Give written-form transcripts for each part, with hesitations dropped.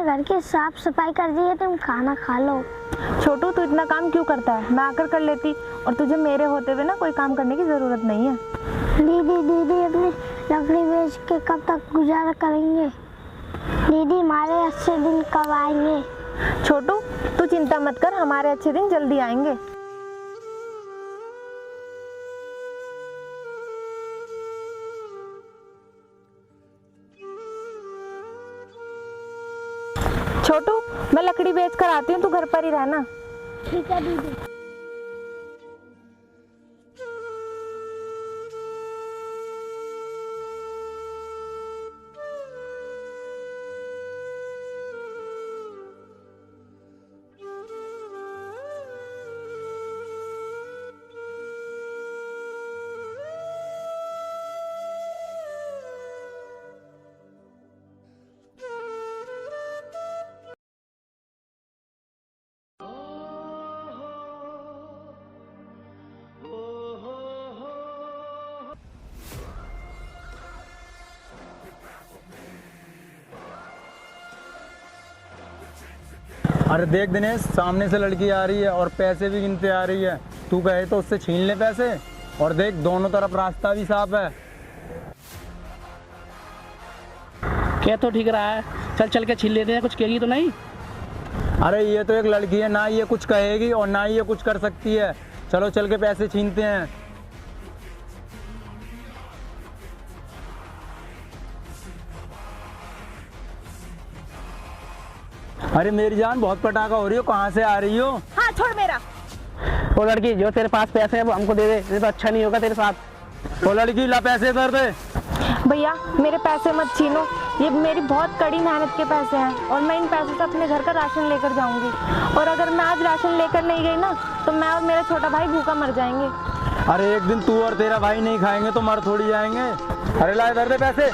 घर की साफ सफाई कर दी है, तुम खाना खा लो। छोटू तू इतना काम क्यों करता है, मैं आकर कर लेती। और तुझे मेरे होते हुए ना कोई काम करने की ज़रूरत नहीं है। दीदी दीदी अपनी लकड़ी बेच के कब तक गुजारा करेंगे? दीदी हमारे अच्छे दिन कब आएंगे? छोटू तू चिंता मत कर, हमारे अच्छे दिन जल्दी आएंगे। छोटू मैं लकड़ी बेच कर आती हूँ, तू घर पर ही रहना। ठीक है दीदी। अरे देख दिनेश, सामने से लड़की आ रही है और पैसे भी गिनते आ रही है। तू कहे तो उससे छीन ले पैसे। और देख दोनों तरफ रास्ता भी साफ है। क्या तो ठीक रहा है, चल चल के छीन लेते हैं, कुछ कहेगी तो नहीं। अरे ये तो एक लड़की है, ना ये कुछ कहेगी और ना ये कुछ कर सकती है। चलो चल के पैसे छीनते हैं। अरे मेरी जान, बहुत पटाखा हो रही हो, कहाँ से आ रही हो? हाँ छोड़ मेरा। वो लड़की जो तेरे पास पैसे है वो हमको दे दे, नहीं तो अच्छा नहीं होगा तेरे साथ। वो लड़की ला पैसे इधर दे। भैया मेरे पैसे मत छीनो, ये मेरी बहुत कड़ी मेहनत के पैसे हैं और मैं इन पैसों से अपने घर का राशन लेकर जाऊंगी। और अगर मैं आज राशन लेकर नहीं गई ना तो मैं और मेरा छोटा भाई भूखा मर जाएंगे। अरे एक दिन तू और तेरा भाई नहीं खाएंगे तो मर थोड़ी जाएंगे। अरे ला इधर दे पैसे।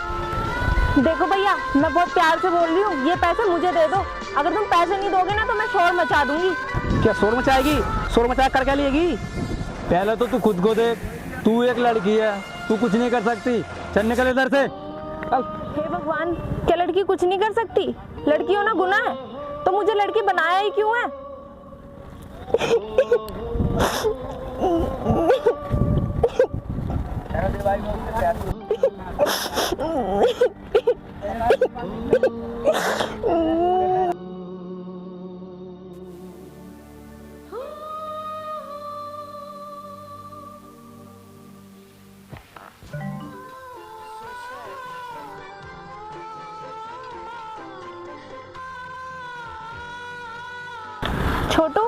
देखो भैया मैं बहुत प्यार से बोल रही हूँ, ये पैसे मुझे दे दो। अगर तुम पैसे नहीं दोगे ना तो मैं शोर मचा दूंगी। क्या शोर मचाएगी? शोर मचा कर क्या लेगी? पहले तो तू खुद को देख, तू एक लड़की है, तू कुछ नहीं कर सकती। चल निकल इधर से। हे भगवान, क्या लड़की कुछ नहीं कर सकती? लड़की होना गुनाह है, तो मुझे लड़की बनाया ही क्यों है? छोटू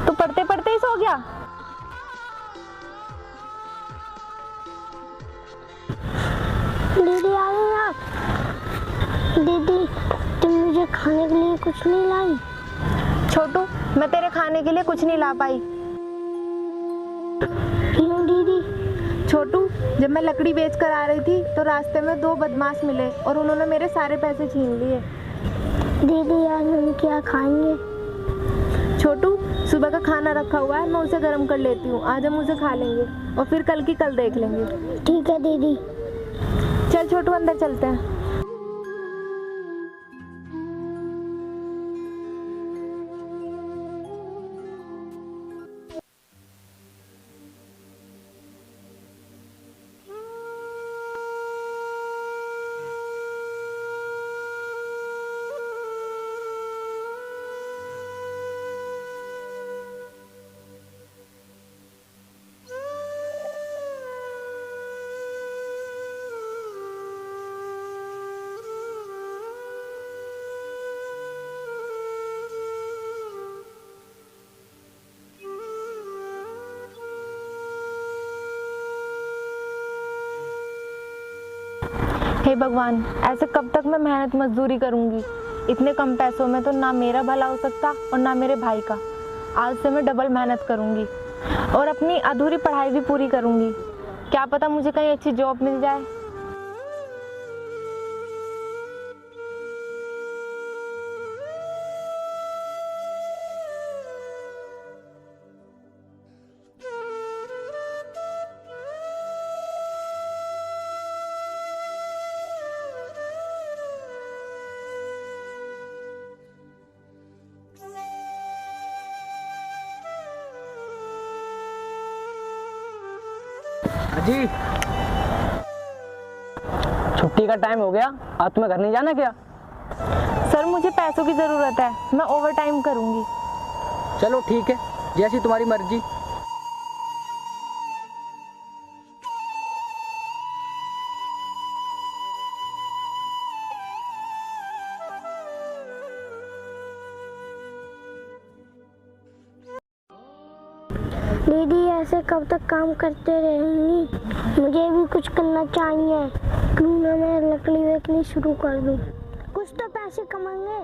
तू पढ़ते पढ़ते ही सो गया? दीदी आ गई आप? दीदी तुम मुझे खाने के लिए कुछ नहीं लाई? छोटू मैं तेरे खाने के लिए कुछ नहीं ला पाई। क्यों दीदी? छोटू जब मैं लकड़ी बेच कर आ रही थी तो रास्ते में दो बदमाश मिले और उन्होंने मेरे सारे पैसे छीन लिए। दीदी आज हम क्या खाएंगे? छोटू सुबह का खाना रखा हुआ है, मैं उसे गर्म कर लेती हूँ, आज हम उसे खा लेंगे और फिर कल की कल देख लेंगे। ठीक है दीदी। चल छोटू अंदर चलते हैं। हे भगवान, ऐसे कब तक मैं मेहनत मजदूरी करूंगी? इतने कम पैसों में तो ना मेरा भला हो सकता और ना मेरे भाई का। आज से मैं डबल मेहनत करूंगी और अपनी अधूरी पढ़ाई भी पूरी करूंगी। क्या पता मुझे कहीं अच्छी जॉब मिल जाए। जी छुट्टी का टाइम हो गया, आज तुम्हें घर नहीं जाना क्या? सर मुझे पैसों की ज़रूरत है, मैं ओवर टाइम करूँगी। चलो ठीक है, जैसी तुम्हारी मर्जी। दीदी ऐसे कब तक काम करते रहेंगी? मुझे भी कुछ करना चाहिए। क्यों ना मैं लकड़ी बेचनी शुरू कर दूं? कुछ तो पैसे कमाएंगे।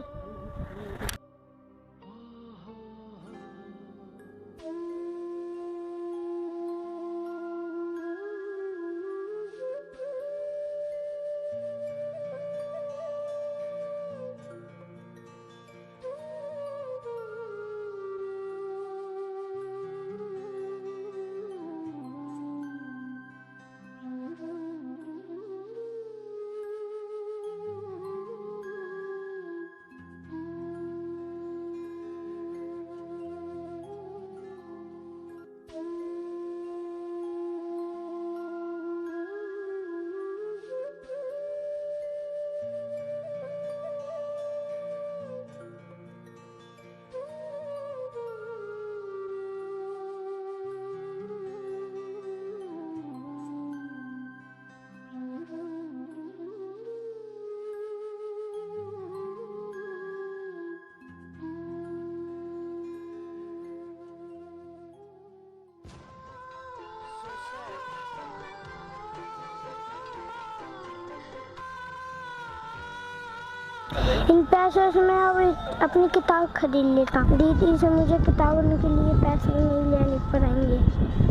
इन पैसों से मैं अब अपनी किताब खरीद लेता हूँ। दीदी से मुझे किताबों के लिए पैसे नहीं लेने पड़ेंगे।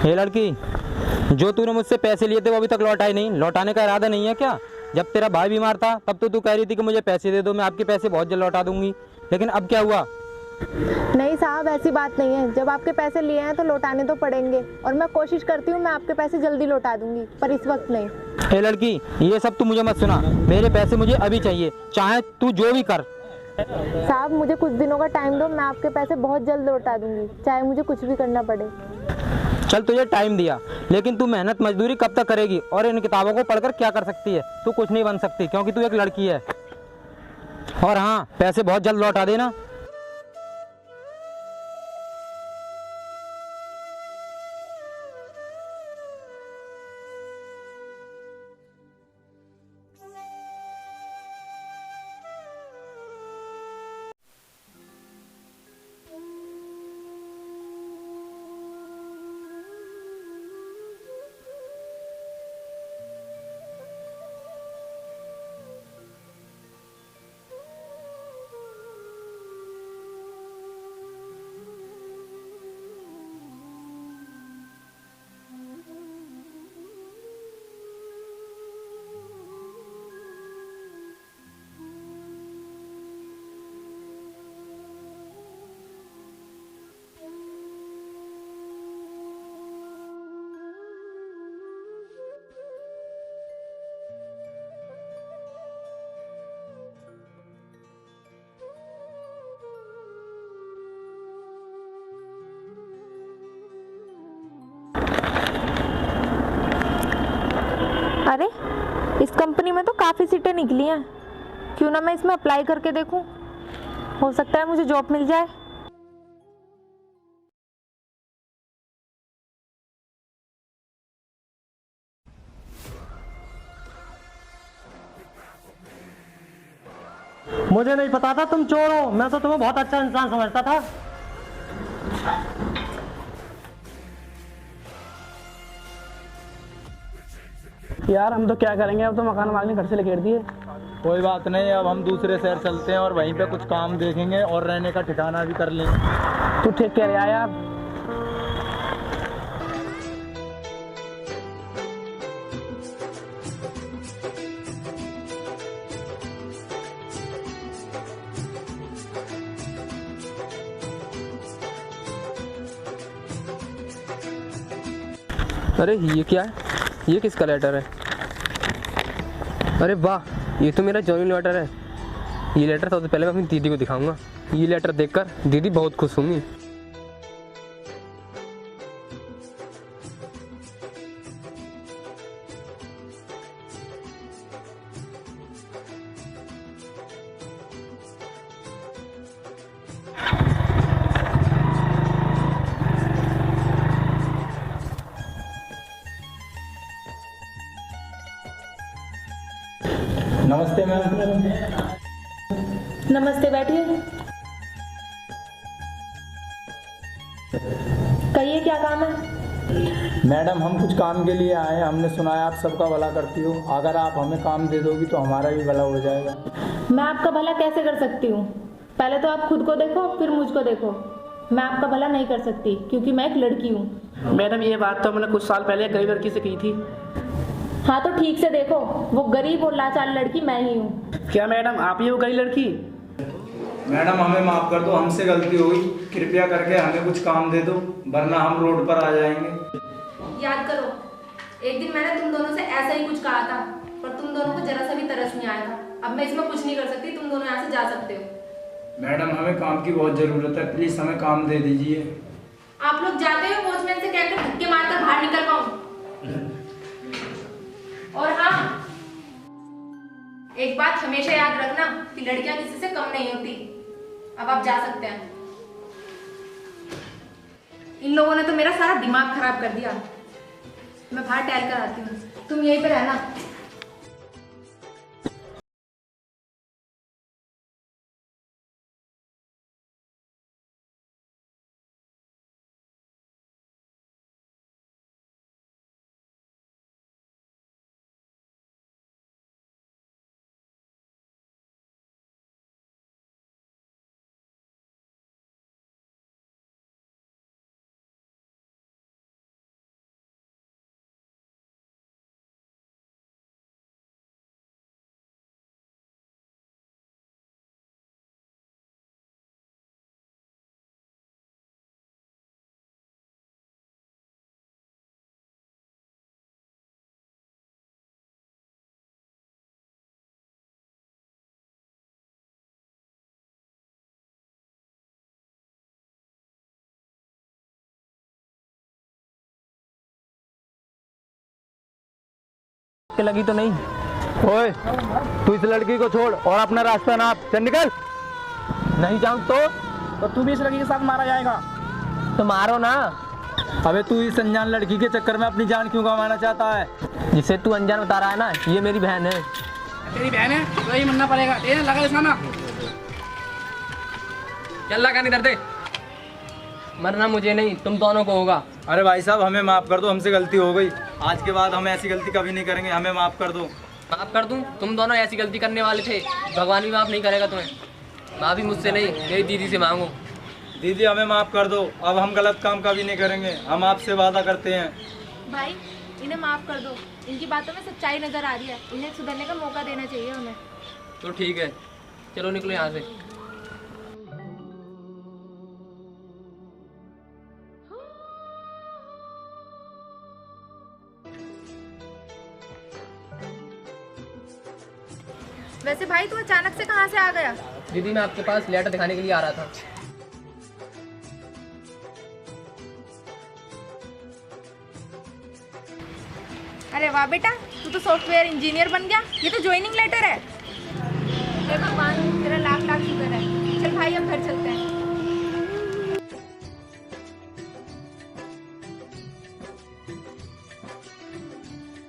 ये लड़की, जो तूने मुझसे पैसे लिए थे वो अभी तक लौटाए नहीं, लौटाने का इरादा नहीं है क्या? जब तेरा भाई बीमार था तब तो तू कह रही थी कि मुझे पैसे दे दो, मैं आपके पैसे बहुत जल्द लौटा दूंगी, लेकिन अब क्या हुआ? नहीं साहब, ऐसी बात नहीं है। जब आपके पैसे लिए हैं तो लौटाने तो पड़ेंगे, और मैं कोशिश करती हूँ मैं आपके पैसे जल्दी लौटा दूंगी, पर इस वक्त नहीं। ये लड़की, ये सब तू मुझे मत सुना, मेरे पैसे मुझे अभी चाहिए, चाहे तू जो भी कर। साहब मुझे कुछ दिनों का टाइम दो, मैं आपके पैसे बहुत जल्द लौटा दूंगी, चाहे मुझे कुछ भी करना पड़े। चल तुझे टाइम दिया, लेकिन तू मेहनत मजदूरी कब तक करेगी और इन किताबों को पढ़कर क्या कर सकती है? तू कुछ नहीं बन सकती क्योंकि तू एक लड़की है। और हाँ, पैसे बहुत जल्द लौटा देना। अरे इस कंपनी में तो काफ़ी सीटें निकली हैं, क्यों ना मैं इसमें अप्लाई करके देखूं, हो सकता है मुझे जॉब मिल जाए। मुझे नहीं पता था तुम चोर हो, मैं तो तुम्हें बहुत अच्छा इंसान समझता था। यार हम तो क्या करेंगे, अब तो मकान मालिक ने घर से लेकर दिए। कोई बात नहीं, अब हम दूसरे शहर चलते हैं और वहीं पे कुछ काम देखेंगे और रहने का ठिकाना भी कर लेंगे। तू ठीक कह रहा है यार। अरे ये क्या है? ये किसका लेटर है? अरे वाह, ये तो मेरा जॉइनिंग लेटर है। ये लेटर सबसे पहले मैं अपनी दीदी को दिखाऊंगा। ये लेटर देखकर दीदी बहुत खुश होंगी। नमस्ते मैम। नमस्ते, बैठिए। कहिए क्या काम है? मैडम हम कुछ काम के लिए आए हैं। हमने सुना है आप सबका भला करती हो। अगर आप हमें काम दे दोगी तो हमारा भी भला हो जाएगा। मैं आपका भला कैसे कर सकती हूँ? पहले तो आप खुद को देखो, फिर मुझको देखो। मैं आपका भला नहीं कर सकती क्योंकि मैं एक लड़की हूँ। मैडम ये बात तो मैंने कुछ साल पहले गरीब लड़की से की थी। हाँ तो ठीक से देखो, वो गरीब और लाचार लड़की मैं ही हूँ। क्या मैडम आप ही वो गरीब लड़की? मैडम हमें माफ़ कर दो, हमसे गलती हो गई। कृपया करके हमें कुछ काम दे दो, वरना हम रोड पर आ जाएंगे। याद करो, एक दिन मैंने तुम दोनों से ऐसा ही कुछ कहा था, पर तुम दोनों को जरा सा भी तरस नहीं आया था। अब मैं इसमें कुछ नहीं कर सकती, तुम दोनों यहाँ से जा सकते हो। मैडम हमें काम की बहुत ज़रूरत है, प्लीज़ हमें काम दे दीजिए। आप लोग जाते हो, वॉचमैन से कहकर धक्के मारकर बाहर निकल पाऊँ। और हाँ, एक बात हमेशा याद रखना कि लड़कियां किसी से कम नहीं होती। अब आप जा सकते हैं। इन लोगों ने तो मेरा सारा दिमाग खराब कर दिया। मैं बाहर टहल कर आती हूँ, तुम यहीं पे रहना। लगी तो नहीं? ओए, तू इस लड़की को छोड़ और अपना रास्ता नाप। चल निकल। नहीं जाऊँ तो तू भी इस लड़की के साथ मारा जाएगा। तो मारो ना। अबे तू इस अनजान लड़की के चक्कर में अपनी जान क्यों गंवाना चाहता है? जिसे तू अनजान बता रहा है ना, ये मेरी बहन है। तेरी बहन है तो यही मानना पड़ेगा। लगा निशाना। चल लगा नहीं डरते। मरना मुझे नहीं, तुम दोनों को होगा। अरे भाई साहब हमें माफ़ कर दो, हमसे गलती हो गई। आज के बाद हम ऐसी गलती कभी नहीं करेंगे, हमें माफ़ कर दो। माफ़ कर दूं? तुम दोनों ऐसी गलती करने वाले थे, भगवान भी माफ़ नहीं करेगा तुम्हें। माफ़ी मुझसे नहीं, मेरी दीदी से मांगो। दीदी हमें माफ़ कर दो, अब हम गलत काम कभी नहीं करेंगे। हम आपसे वादा करते हैं। भाई इन्हें माफ कर दो, इनकी बातों में सच्चाई नजर आ रही है। इन्हें सुधरने का मौका देना चाहिए उन्हें। तो ठीक है, चलो निकलो यहाँ से। वैसे भाई तू अचानक से कहाँ से आ गया? दीदी मैं आपके पास लेटर दिखाने के लिए आ रहा था। अरे वाह बेटा, तू तो सॉफ्टवेयर इंजीनियर बन गया। ये तो ज्वाइनिंग लेटर है। हे भगवान, तेरा लाख लाख शुक्र है। चल भाई अब घर चलते हैं।